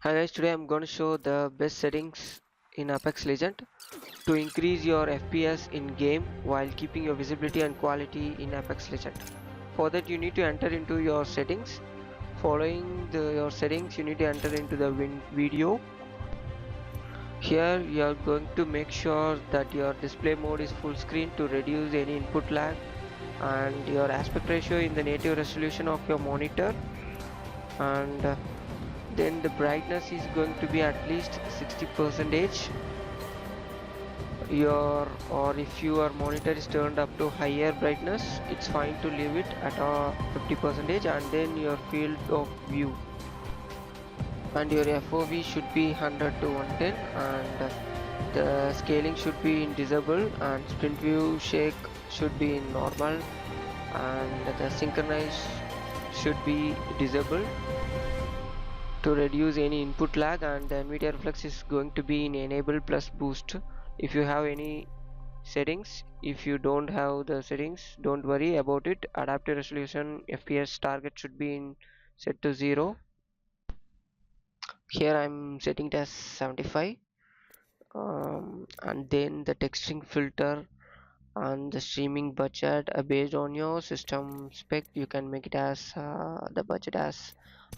Hi guys, today I'm going to show the best settings in Apex Legend to increase your FPS in game while keeping your visibility and quality in Apex Legend. For that you need to enter into your settings. Following your settings, you need to enter into the video. Here you are going to make sure that your display mode is full screen to reduce any input lag, and your aspect ratio in the native resolution of your monitor, and then the brightness is going to be at least 60 percentage. Or if your monitor is turned up to higher brightness, it's fine to leave it at a 50 percentage. And then your field of view and your FOV should be 100 to 110, and the scaling should be in disable, and sprint view shake should be in normal, and the synchronize should be disabled to reduce any input lag, and the NVIDIA reflex is going to be in enable plus boost. If you have any settings, if you don't have the settings, don't worry about it. Adaptive resolution FPS target should be in set to 0. Here I'm setting it as 75, and then the texturing filter and the streaming budget, based on your system spec you can make it as the budget as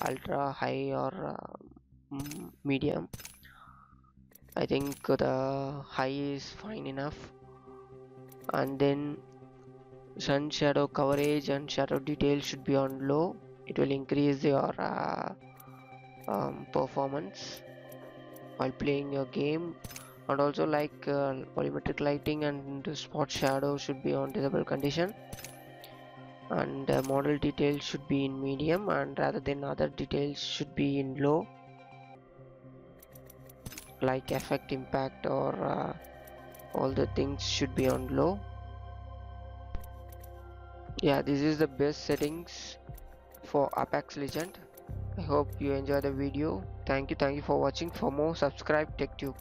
ultra high or medium. I think the high is fine enough. And then sun shadow coverage and shadow detail should be on low. It will increase your performance while playing your game. And also, like volumetric lighting and spot shadow should be on disable condition, and model details should be in medium, and rather than other details should be in low, like effect impact or all the things should be on low. Yeah, this is the best settings for Apex Legend. I hope you enjoy the video. Thank you for watching. For more, subscribe TechTube.